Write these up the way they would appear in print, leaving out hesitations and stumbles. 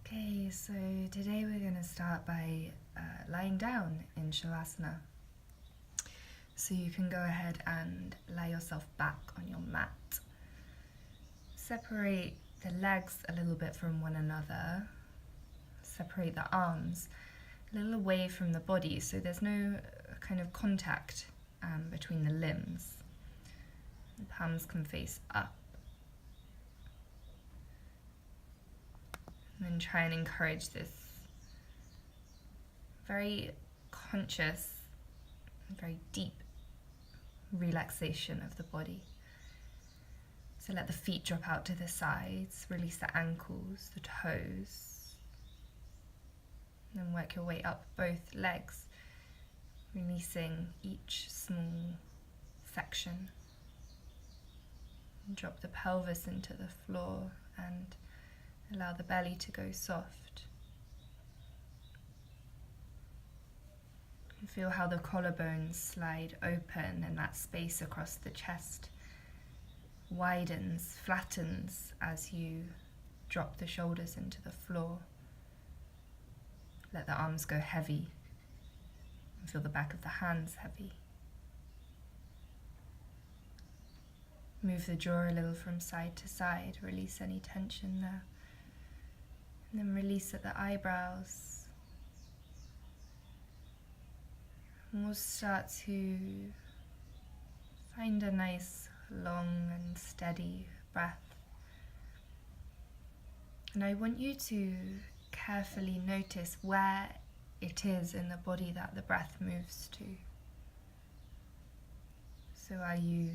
Okay, so today we're going to start by lying down in Shavasana. So you can go ahead and lie yourself back on your mat. Separate the legs a little bit from one another. Separate the arms a little away from the body so there's no kind of contact between the limbs. The palms can face up. And then try and encourage this very conscious, very deep relaxation of the body. So let the feet drop out to the sides, release the ankles, the toes, and then work your way up both legs, releasing each small section. And drop the pelvis into the floor and allow the belly to go soft. And feel how the collarbones slide open and that space across the chest widens, flattens as you drop the shoulders into the floor. Let the arms go heavy and feel the back of the hands heavy. Move the jaw a little from side to side, release any tension there. And then release at the eyebrows. And we'll start to find a nice, long and steady breath. And I want you to carefully notice where it is in the body that the breath moves to. So are you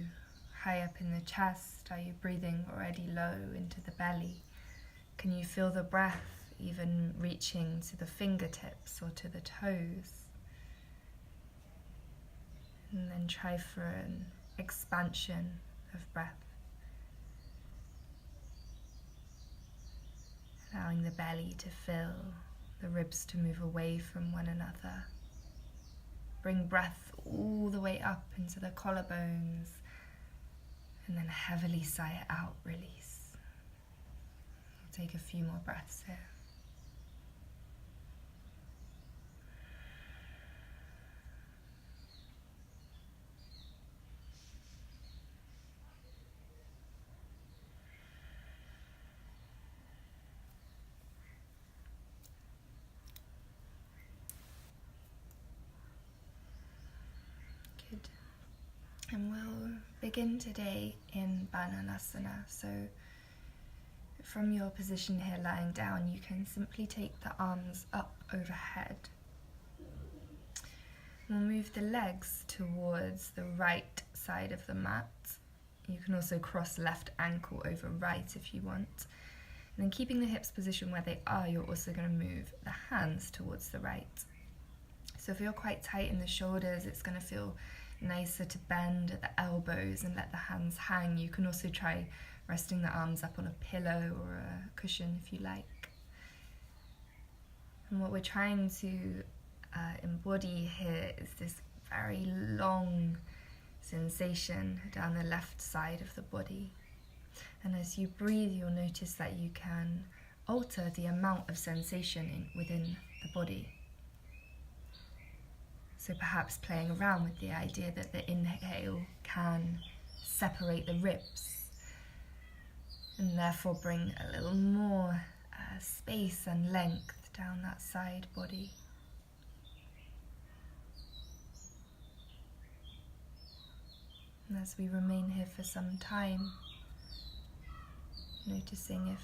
high up in the chest? Are you breathing already low into the belly? Can you feel the breath even reaching to the fingertips or to the toes? And then try for an expansion of breath. Allowing the belly to fill, the ribs to move away from one another. Bring breath all the way up into the collarbones and then heavily sigh it out, release. Take a few more breaths here. Good. And we'll begin today in Bananasana. So from your position here lying down, you can simply take the arms up overhead. We'll move the legs towards the right side of the mat. You can also cross left ankle over right if you want. And then keeping the hips positioned where they are, you're also going to move the hands towards the right. So if you're quite tight in the shoulders, it's going to feel nicer to bend at the elbows and let the hands hang. You can also try resting the arms up on a pillow or a cushion if you like. And what we're trying to embody here is this very long sensation down the left side of the body. And as you breathe, you'll notice that you can alter the amount of sensation within the body. So perhaps playing around with the idea that the inhale can separate the ribs and therefore bring a little more space and length down that side body. And as we remain here for some time, noticing if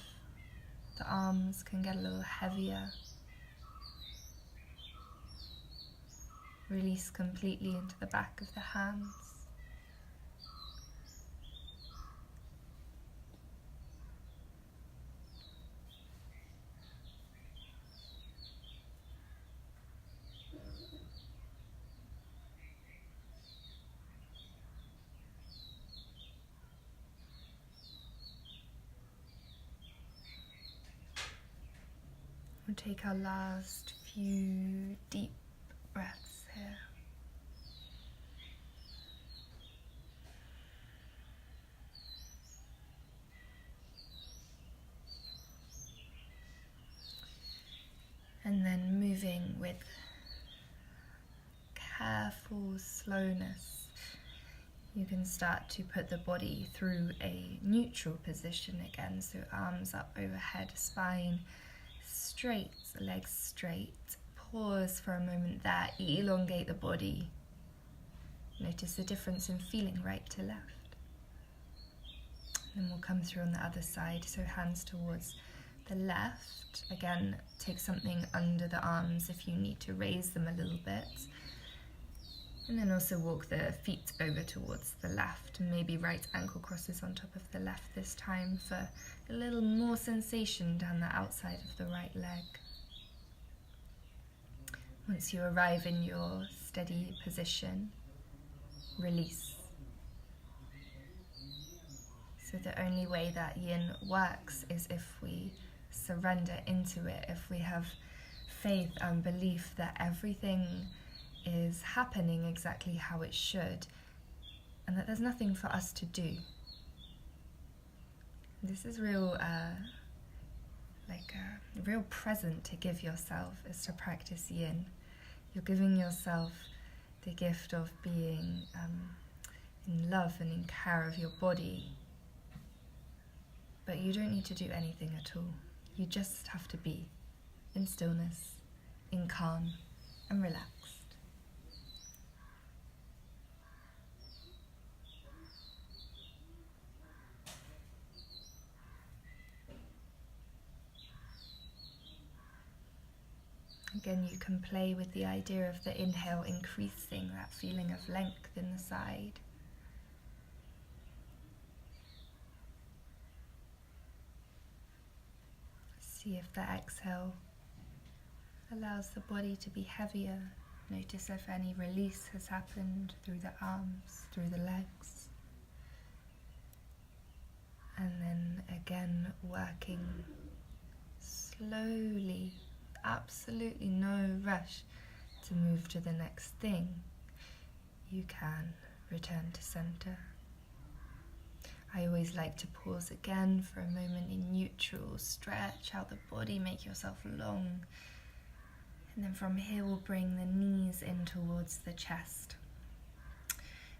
the arms can get a little heavier. Release completely into the back of the hands. We'll take our last few deep breaths here. moving with careful slowness, you can start to put the body through a neutral position again, so arms up overhead, spine straight, legs straight. Pause for a moment there, elongate the body. Notice the difference in feeling right to left. And then we'll come through on the other side, so hands towards the left. Again, take something under the arms if you need to raise them a little bit. And then also walk the feet over towards the left. Maybe right ankle crosses on top of the left this time for a little more sensation down the outside of the right leg. Once you arrive in your steady position, release. So the only way that yin works is if we surrender into it, if we have faith and belief that everything is happening exactly how it should, and that there's nothing for us to do. This is real, like a real present to give yourself, is to practice yin. You're giving yourself the gift of being in love and in care of your body, but you don't need to do anything at all. You just have to be in stillness, in calm and relaxed. Again, you can play with the idea of the inhale increasing that feeling of length in the side. See if the exhale allows the body to be heavier. Notice if any release has happened through the arms, through the legs. And then again, working slowly, absolutely no rush to move to the next thing. You can return to center. I always like to pause again for a moment in neutral, stretch out the body, make yourself long. And then from here we'll bring the knees in towards the chest.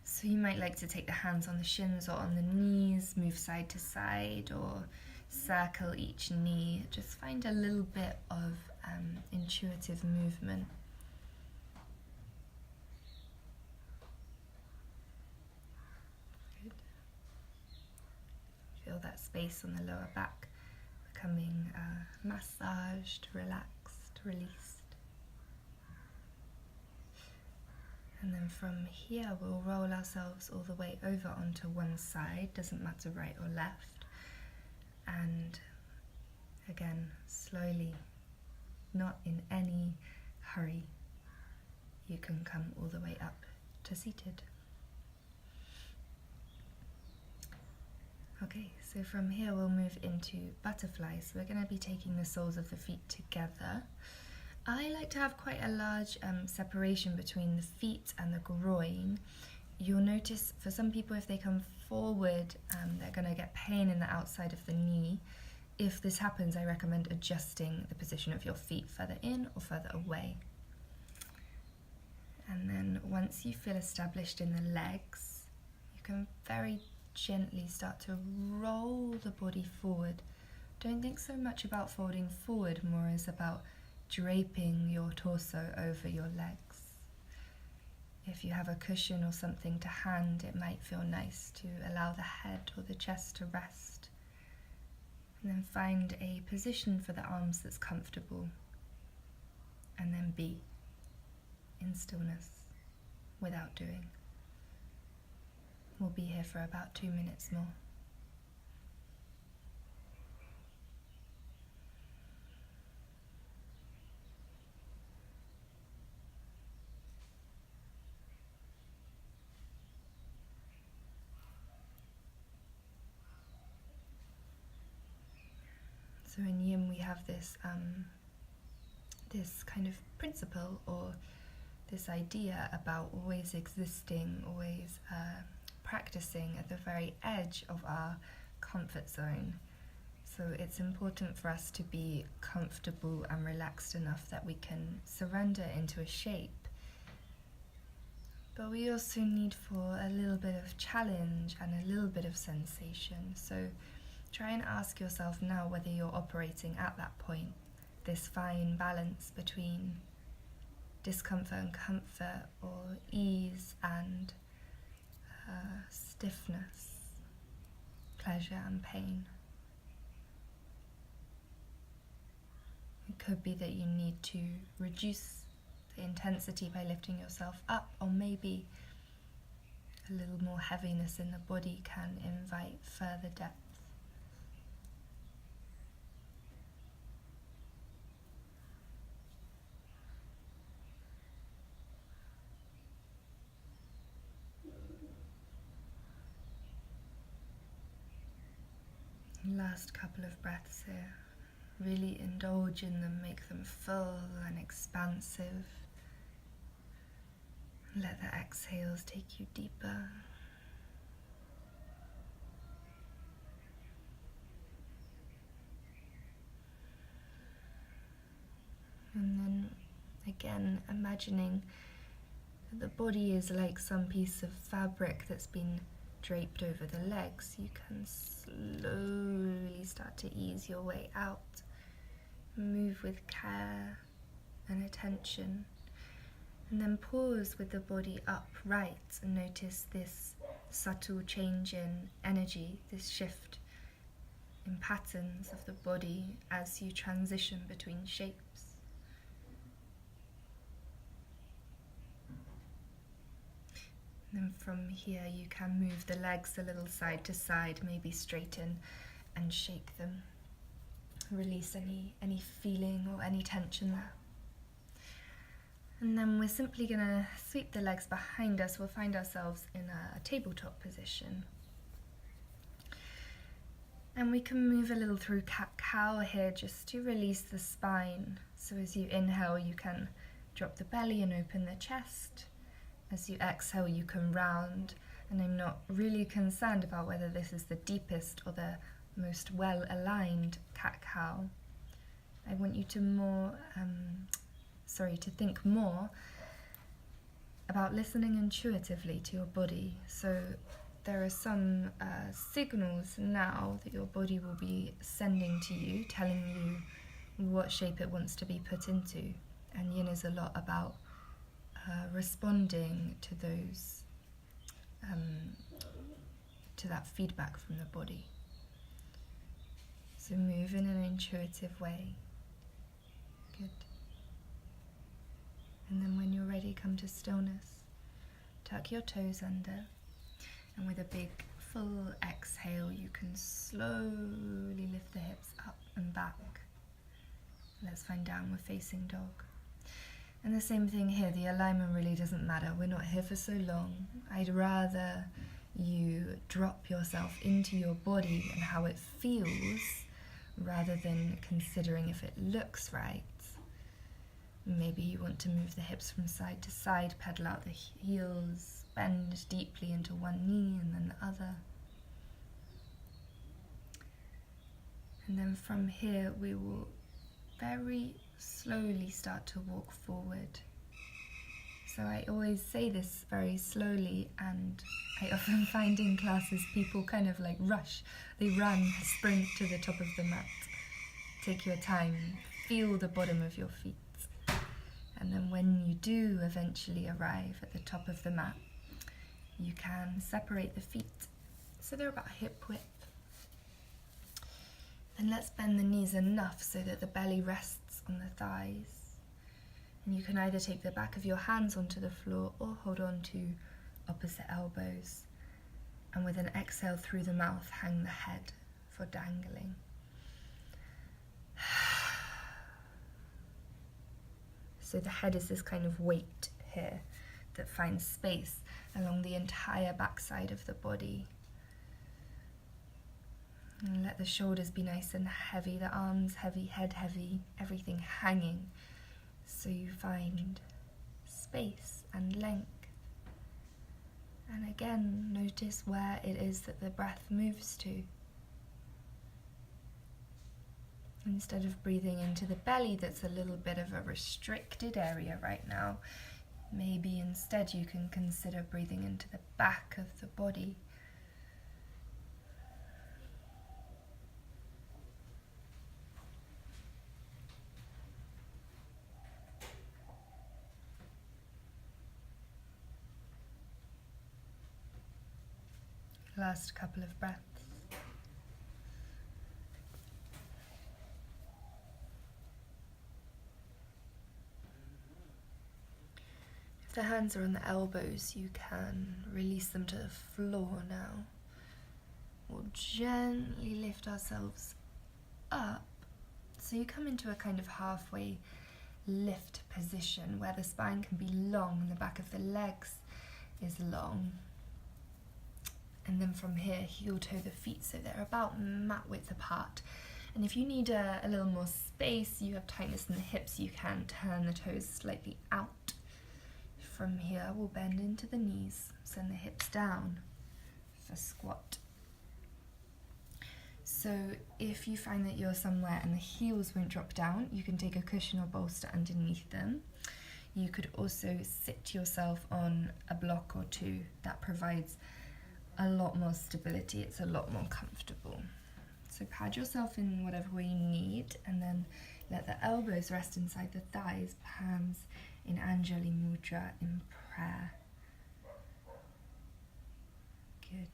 So you might like to take the hands on the shins or on the knees, move side to side or circle each knee. Just find a little bit of intuitive movement. Good. Feel that space on the lower back becoming massaged, relaxed, released. And then from here we'll roll ourselves all the way over onto one side, doesn't matter right or left. And again, slowly, not in any hurry, you can come all the way up to seated. Okay, so from here we'll move into butterfly. So we're going to be taking the soles of the feet together. I like to have quite a large separation between the feet and the groin. You'll notice for some people, if they come forward, they're going to get pain in the outside of the knee. If this happens, I recommend adjusting the position of your feet further in or further away. And then once you feel established in the legs, you can very gently start to roll the body forward. Don't think so much about folding forward, more as about draping your torso over your legs. If you have a cushion or something to hand, it might feel nice to allow the head or the chest to rest. And then find a position for the arms that's comfortable. And then be in stillness without doing. We'll be here for about 2 minutes more. So in yin we have this kind of principle or this idea about always existing, always practicing at the very edge of our comfort zone. So it's important for us to be comfortable and relaxed enough that we can surrender into a shape. But we also need for a little bit of challenge and a little bit of sensation. So try and ask yourself now whether you're operating at that point, this fine balance between discomfort and comfort, or ease and stiffness, pleasure and pain. It could be that you need to reduce the intensity by lifting yourself up, or maybe a little more heaviness in the body can invite further depth. Last couple of breaths here. Really indulge in them, make them full and expansive. Let the exhales take you deeper. And then again, imagining that the body is like some piece of fabric that's been draped over the legs. You can slowly start to ease your way out. Move with care and attention. And then pause with the body upright and notice this subtle change in energy, this shift in patterns of the body as you transition between shapes. And then from here you can move the legs a little side to side, maybe straighten and shake them. Release any feeling or any tension there. And then we're simply going to sweep the legs behind us. We'll find ourselves in a tabletop position. And we can move a little through cat-cow here just to release the spine. So as you inhale, you can drop the belly and open the chest. As you exhale, you can round. And I'm not really concerned about whether this is the deepest or the most well-aligned cat-cow. I want you to to think more about listening intuitively to your body. So there are some signals now that your body will be sending to you, telling you what shape it wants to be put into. And yin is a lot about responding to those, to that feedback from the body. So move in an intuitive way. Good. And then when you're ready, come to stillness. Tuck your toes under, and with a big full exhale, you can slowly lift the hips up and back. Let's find downward facing dog. And the same thing here, the alignment really doesn't matter. We're not here for so long. I'd rather you drop yourself into your body and how it feels, rather than considering if it looks right. Maybe you want to move the hips from side to side, pedal out the heels, bend deeply into one knee and then the other. And then from here we will very slowly start to walk forward. So I always say this very slowly, and I often find in classes people kind of like rush. They run, sprint to the top of the mat. Take your time, feel the bottom of your feet. And then when you do eventually arrive at the top of the mat, you can separate the feet so they're about hip width. And let's bend the knees enough so that the belly rests on the thighs. And you can either take the back of your hands onto the floor or hold on to opposite elbows. And with an exhale through the mouth, hang the head for dangling. So the head is this kind of weight here that finds space along the entire backside of the body. And let the shoulders be nice and heavy, the arms heavy, head heavy, everything hanging. So you find space and length. And again, notice where it is that the breath moves to. Instead of breathing into the belly, that's a little bit of a restricted area right now. Maybe instead you can consider breathing into the back of the body. Last couple of breaths. If the hands are on the elbows, you can release them to the floor now. We'll gently lift ourselves up. So you come into a kind of halfway lift position where the spine can be long and the back of the legs is long. And then from here, heel toe the feet so they're about mat width apart. And if you need a little more space, you have tightness in the hips, you can turn the toes slightly out. From here, we'll bend into the knees, send the hips down for squat. So if you find that you're somewhere and the heels won't drop down, you can take a cushion or bolster underneath them. You could also sit yourself on a block or two. That provides a lot more stability, it's a lot more comfortable. So pad yourself in whatever way you need, and then let the elbows rest inside the thighs, hands in Anjali Mudra in prayer. Good.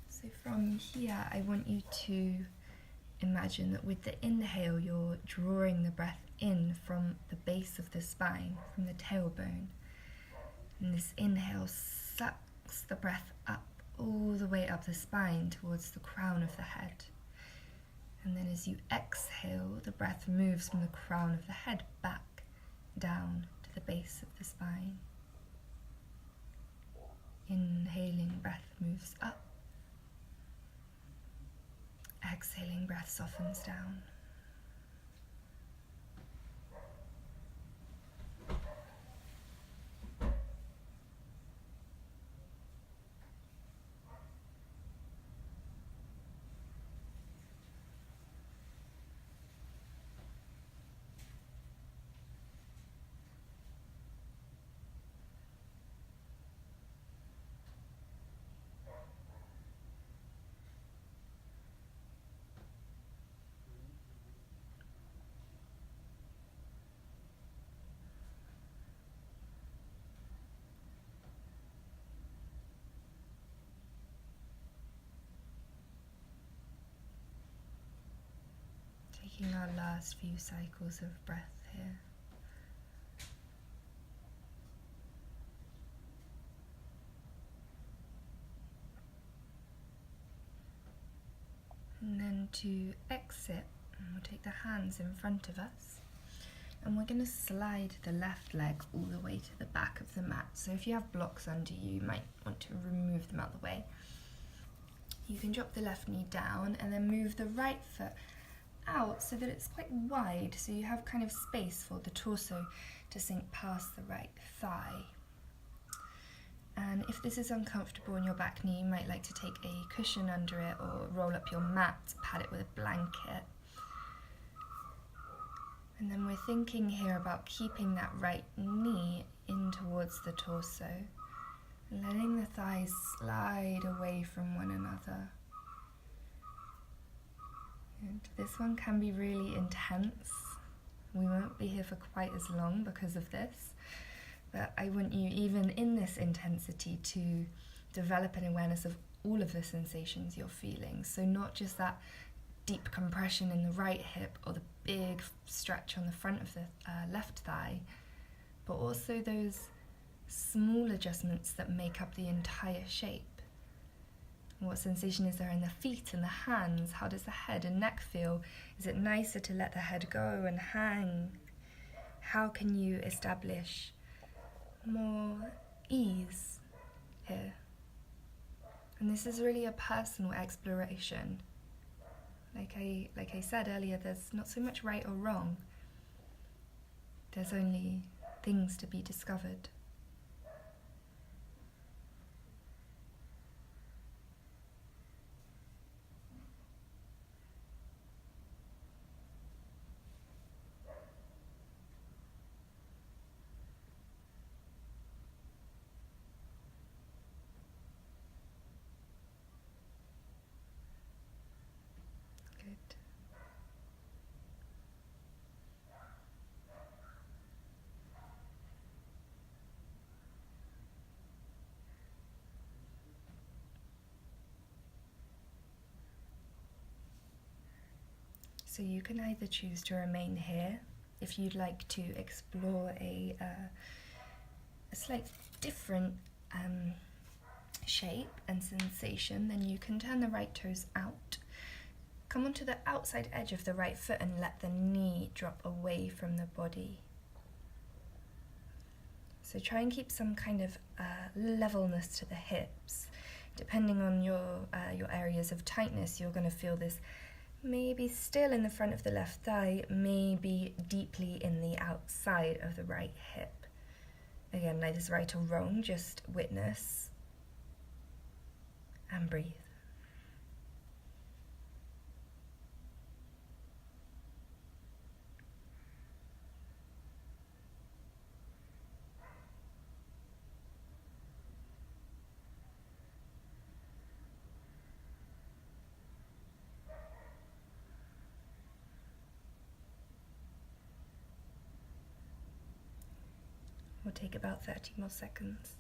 So from here, I want you to imagine that with the inhale, you're drawing the breath in from the base of the spine, from the tailbone. And this inhale sucks the breath up, all the way up the spine towards the crown of the head. And then as you exhale, the breath moves from the crown of the head back down to the base of the spine. Inhaling, breath moves up. Exhaling, breath softens down. Taking our last few cycles of breath here. And then to exit, we'll take the hands in front of us and we're going to slide the left leg all the way to the back of the mat. So if you have blocks under you, you might want to remove them out of the way. You can drop the left knee down and then move the right foot out so that it's quite wide, so you have kind of space for the torso to sink past the right thigh. And if this is uncomfortable in your back knee, you might like to take a cushion under it or roll up your mat, pad it with a blanket. And then we're thinking here about keeping that right knee in towards the torso, letting the thighs slide away from one another. And this one can be really intense. We won't be here for quite as long because of this, but I want you, even in this intensity, to develop an awareness of all of the sensations you're feeling. So not just that deep compression in the right hip or the big stretch on the front of the left thigh, but also those small adjustments that make up the entire shape. What sensation is there in the feet and the hands? How does the head and neck feel? Is it nicer to let the head go and hang? How can you establish more ease here? And this is really a personal exploration. Like I said earlier, there's not so much right or wrong. There's only things to be discovered. So you can either choose to remain here. If you'd like to explore a slight different shape and sensation, then you can turn the right toes out. Come onto the outside edge of the right foot and let the knee drop away from the body. So try and keep some kind of levelness to the hips. Depending on your areas of tightness, you're going to feel this maybe still in the front of the left thigh, maybe deeply in the outside of the right hip. Again, neither is right or wrong, just witness and breathe. We'll take about 30 more seconds.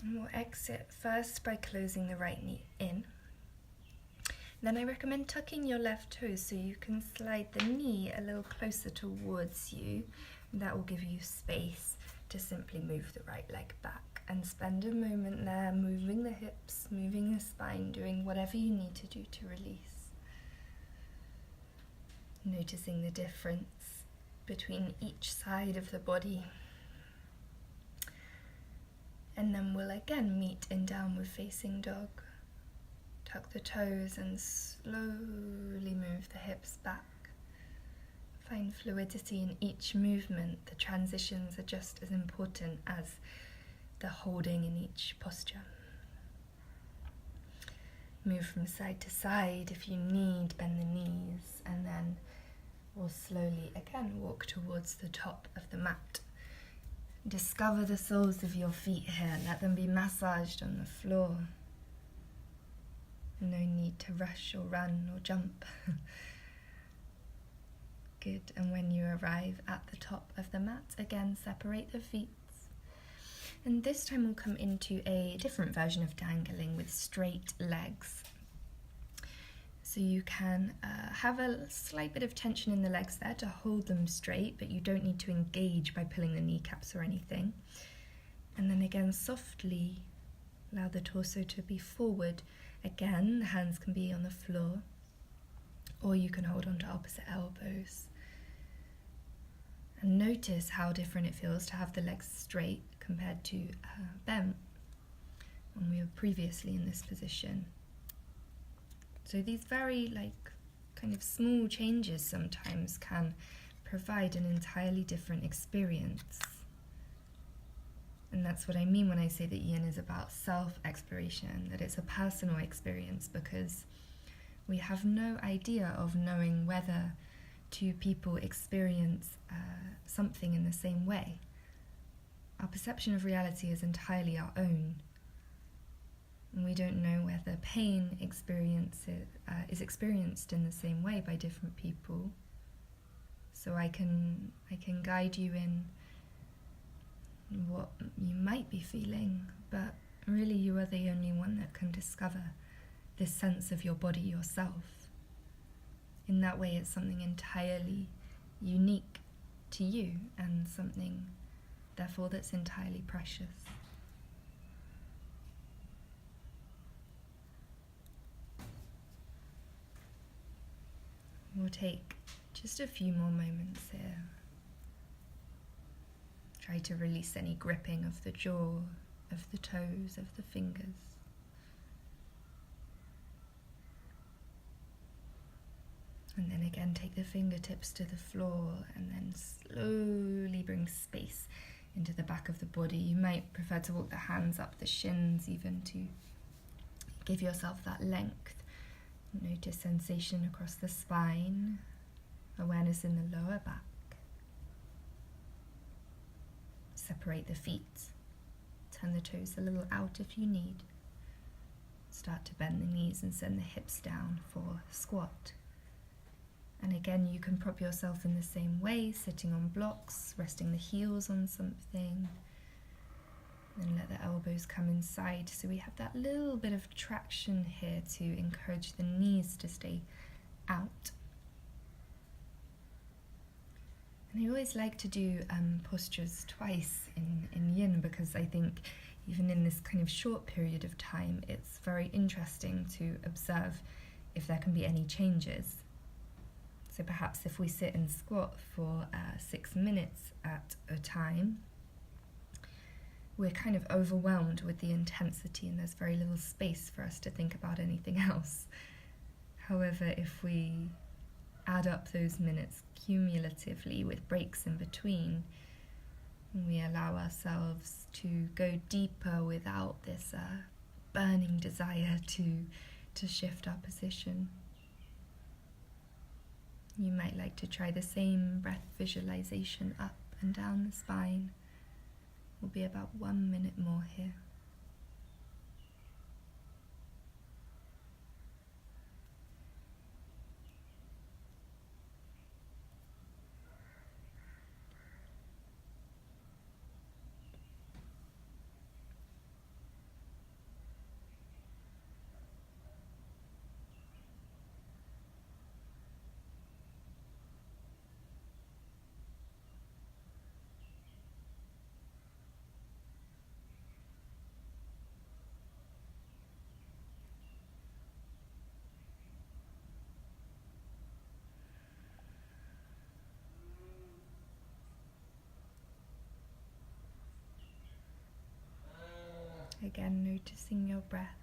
And we'll exit first by closing the right knee in. Then I recommend tucking your left toes so you can slide the knee a little closer towards you. That will give you space to simply move the right leg back and spend a moment there moving the hips, moving the spine, doing whatever you need to do to release. Noticing the difference between each side of the body. And then we'll again meet in downward facing dog. Tuck the toes and slowly move the hips back. Find fluidity in each movement. The transitions are just as important as the holding in each posture. Move from side to side if you need, bend the knees, and then we'll slowly again walk towards the top of the mat. Discover the soles of your feet here. Let them be massaged on the floor. No need to rush or run or jump. Good, and when you arrive at the top of the mat, again separate the feet. And this time we'll come into a different version of dangling with straight legs. So you can have a slight bit of tension in the legs there to hold them straight, but you don't need to engage by pulling the kneecaps or anything. And then again, softly allow the torso to be forward. Again, the hands can be on the floor, or you can hold on to opposite elbows. And notice how different it feels to have the legs straight compared to bent when we were previously in this position. So these very kind of small changes sometimes can provide an entirely different experience. And that's what I mean when I say that yin is about self-exploration, that it's a personal experience, because we have no idea of knowing whether two people experience something in the same way. Our perception of reality is entirely our own. And we don't know whether pain is experienced in the same way by different people. So I can guide you in what you might be feeling, but really you are the only one that can discover this sense of your body yourself. In that way, it's something entirely unique to you, and something therefore that's entirely precious. We'll take just a few more moments here. Try to release any gripping of the jaw, of the toes, of the fingers. And then again, take the fingertips to the floor and then slowly bring space into the back of the body. You might prefer to walk the hands up the shins even to give yourself that length. Notice sensation across the spine, awareness in the lower back. Separate the feet. Turn the toes a little out if you need. start to bend the knees and send the hips down for squat. And again, you can prop yourself in the same way, sitting on blocks, resting the heels on something, and let the elbows come inside. So we have that little bit of traction here to encourage the knees to stay out. And I always like to do postures twice in yin, because I think even in this kind of short period of time, it's very interesting to observe if there can be any changes. So perhaps if we sit and squat for 6 minutes at a time, we're kind of overwhelmed with the intensity and there's very little space for us to think about anything else. However, if we add up those minutes cumulatively with breaks in between, we allow ourselves to go deeper without this burning desire to shift our position. You might like to try the same breath visualization up and down the spine. We'll be about 1 minute more here. Again, noticing your breath,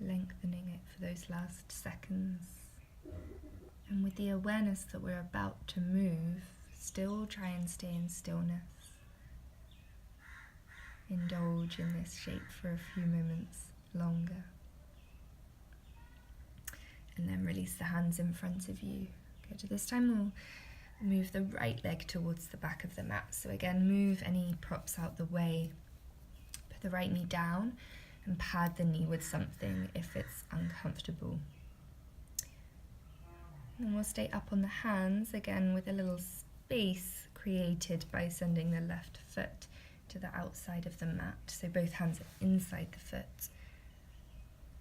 lengthening it for those last seconds. And with the awareness that we're about to move, still try and stay in stillness. Indulge in this shape for a few moments longer. And then release the hands in front of you. Good. This time we'll move the right leg towards the back of the mat. So again, move any props out the way. Put the right knee down and pad the knee with something if it's uncomfortable. And we'll stay up on the hands, again with a little space created by sending the left foot to the outside of the mat. So both hands are inside the foot.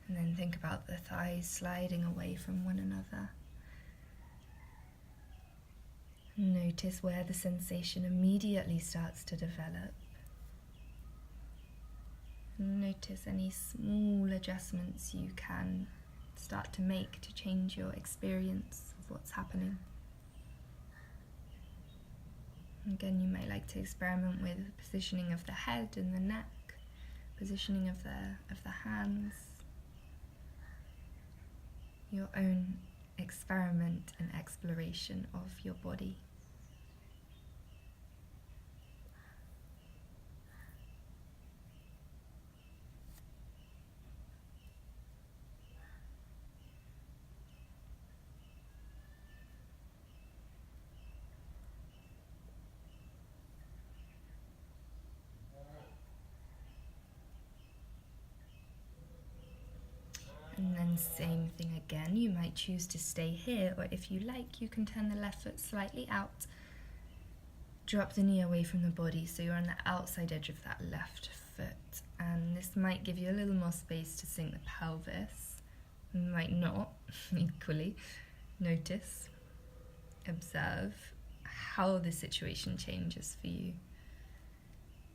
And then think about the thighs sliding away from one another. Notice where the sensation immediately starts to develop. Notice any small adjustments you can start to make to change your experience of what's happening. Again, you might like to experiment with positioning of the head and the neck, positioning of the hands, your own experiment and exploration of your body. And then same thing again, you might choose to stay here, or if you like, you can turn the left foot slightly out. Drop the knee away from the body so you're on the outside edge of that left foot. And this might give you a little more space to sink the pelvis, might not, equally. Notice, observe how the situation changes for you.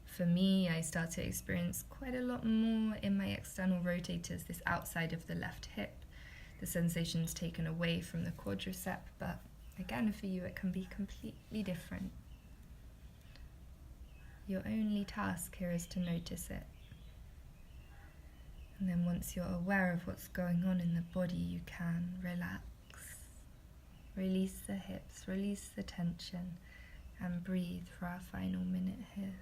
For me, I start to experience quite a lot more in my external rotators, this outside of the left hip. The sensation's taken away from the quadricep, but again, for you, it can be completely different. Your only task here is to notice it. And then once you're aware of what's going on in the body, you can relax. Release the hips, release the tension, and breathe for our final minute here.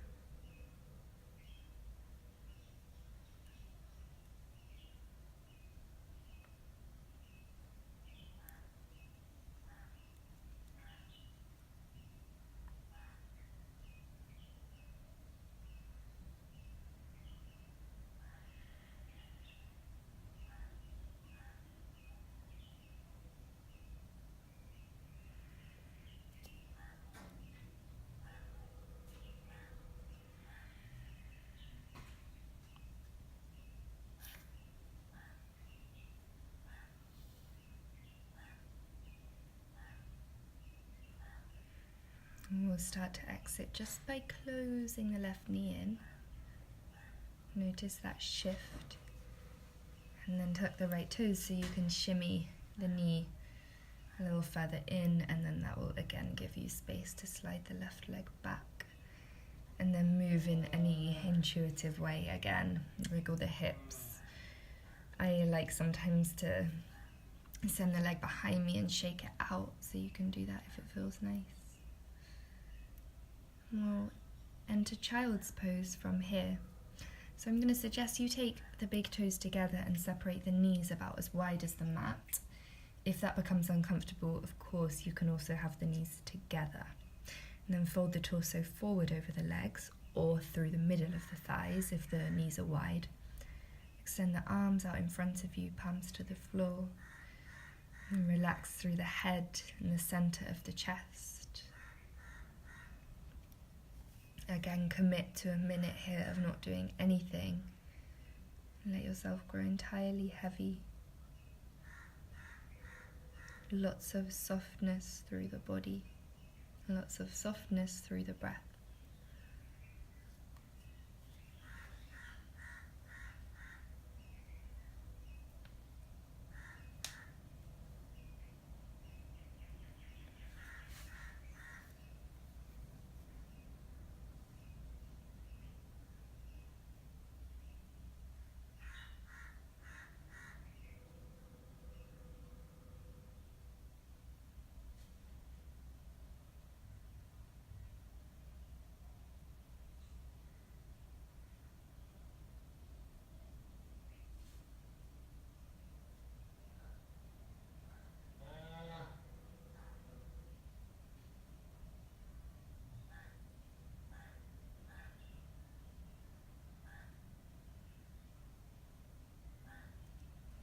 we'll start to exit just by closing the left knee in. Notice that shift. And then tuck the right toes so you can shimmy the knee a little further in, and then that will again give you space to slide the left leg back. And then move in any intuitive way again. Wiggle the hips. I like sometimes to send the leg behind me and shake it out, so you can do that if it feels nice. We'll enter child's pose from here. So I'm going to suggest you take the big toes together and separate the knees about as wide as the mat. If that becomes uncomfortable, of course, you can also have the knees together. And then fold the torso forward over the legs or through the middle of the thighs if the knees are wide. Extend the arms out in front of you, palms to the floor. And relax through the head and the center of the chest. Again, commit to a minute here of not doing anything. Let yourself grow entirely heavy. Lots of softness through the body. Lots of softness through the breath.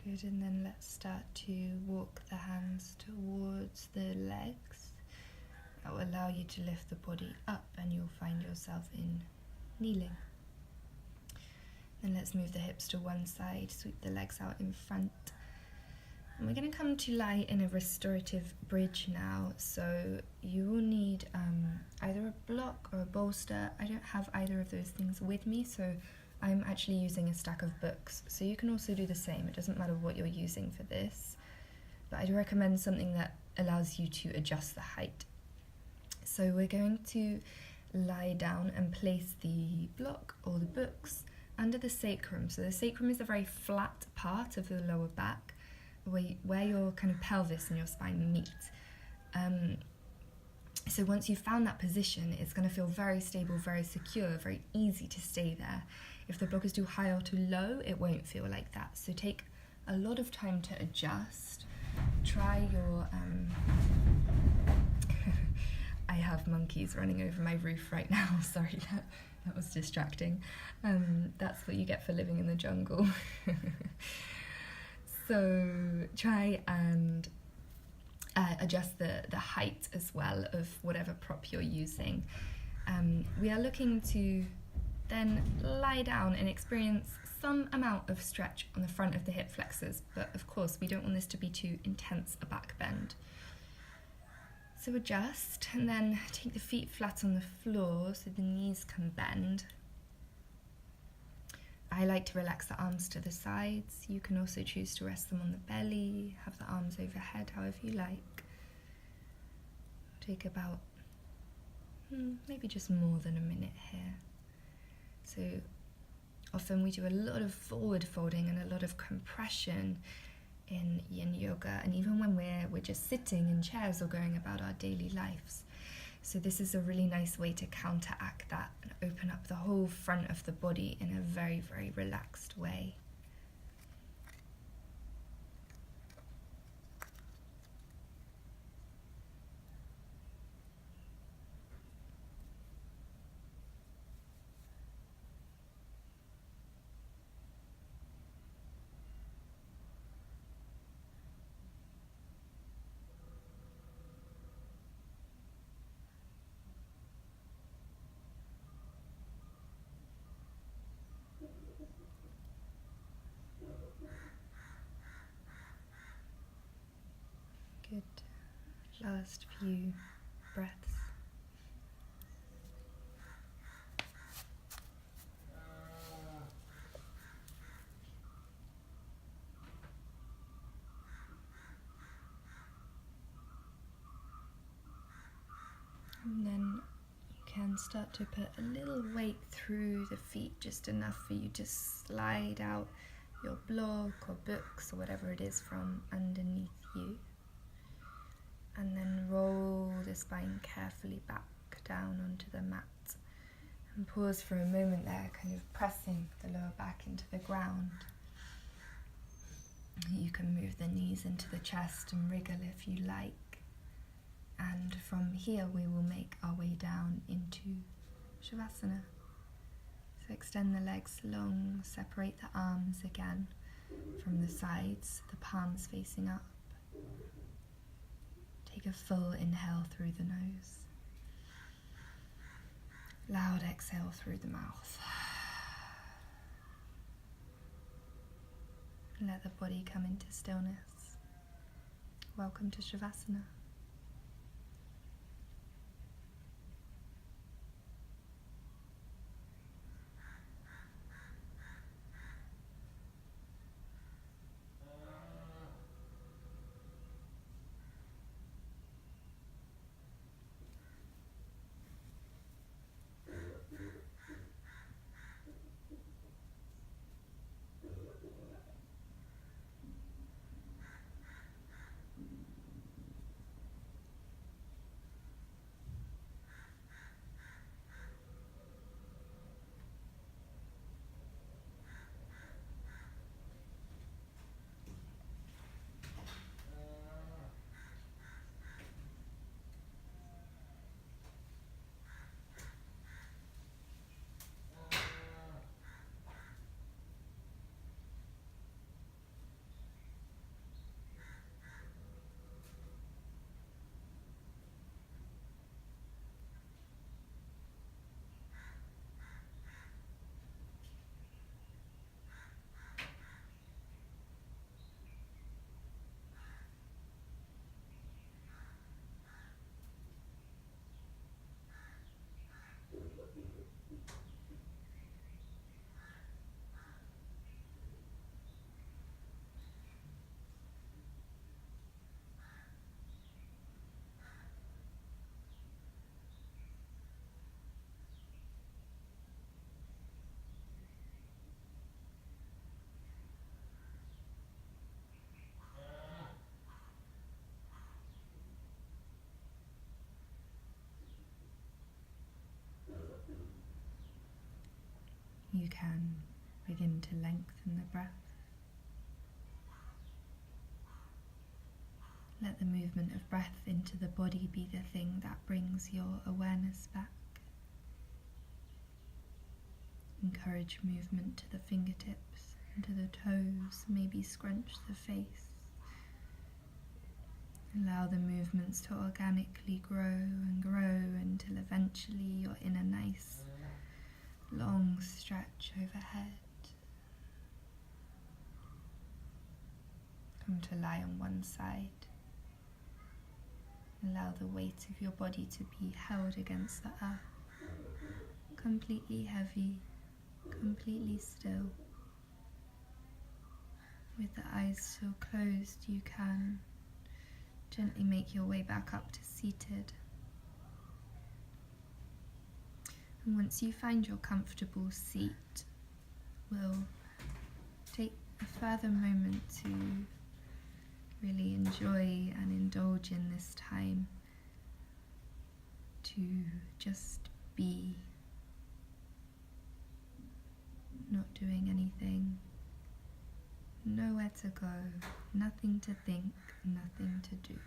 Good, and then let's start to walk the hands towards the legs. That will allow you to lift the body up and you'll find yourself in kneeling. Then let's move the hips to one side, sweep the legs out in front. And we're going to come to lie in a restorative bridge now. So you will need either a block or a bolster. I don't have either of those things with me, so I'm actually using a stack of books, so you can also do the same. It doesn't matter what you're using for this, but I'd recommend something that allows you to adjust the height. So we're going to lie down and place the block or the books under the sacrum. So the sacrum is a very flat part of the lower back, where your kind of pelvis and your spine meet. So once you've found that position, it's going to feel very stable, very secure, very easy to stay there. If the block is too high or too low, it won't feel like that. So take a lot of time to adjust. Try your... I have monkeys running over my roof right now. Sorry, that was distracting. That's what you get for living in the jungle. So try and adjust the height as well of whatever prop you're using. We are looking to then lie down and experience some amount of stretch on the front of the hip flexors, but of course we don't want this to be too intense a back bend. So adjust and then take the feet flat on the floor so the knees can bend. I like to relax the arms to the sides. You can also choose to rest them on the belly, have the arms overhead, however you like. Take about maybe just more than a minute here. So often we do a lot of forward folding and a lot of compression in yin yoga, and even when we're just sitting in chairs or going about our daily lives. So this is a really nice way to counteract that and open up the whole front of the body in a very, very relaxed way. Good. Last few breaths. And start to put a little weight through the feet, just enough for you to slide out your blog or books or whatever it is from underneath you. And then roll the spine carefully back down onto the mat. And pause for a moment there, kind of pressing the lower back into the ground. You can move the knees into the chest and wriggle if you like. And from here we will make our way down into Shavasana. So extend the legs long, separate the arms again from the sides, the palms facing up. Take a full inhale through the nose. Loud exhale through the mouth. Let the body come into stillness. Welcome to Shavasana. You can begin to lengthen the breath. Let the movement of breath into the body be the thing that brings your awareness back. Encourage movement to the fingertips and to the toes, maybe scrunch the face. Allow the movements to organically grow and grow until eventually you're in a nice long stretch overhead. Come to lie on one side. Allow the weight of your body to be held against the earth. Completely heavy, completely still. With the eyes still closed, you can gently make your way back up to seated. And once you find your comfortable seat, we'll take a further moment to really enjoy and indulge in this time to just be, not doing anything, nowhere to go, nothing to think, nothing to do.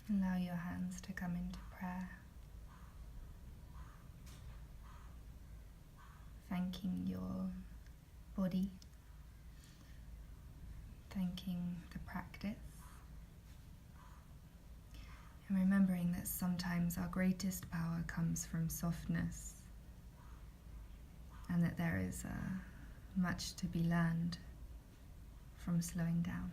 Allow your hands to come into prayer, thanking your body, thanking the practice, and remembering that sometimes our greatest power comes from softness, and that there is much to be learned from slowing down.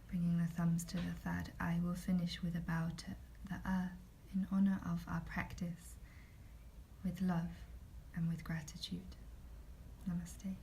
Bringing the thumbs to the third eye, we'll finish with a bow to the earth in honour of our practice, with love and with gratitude. Namaste.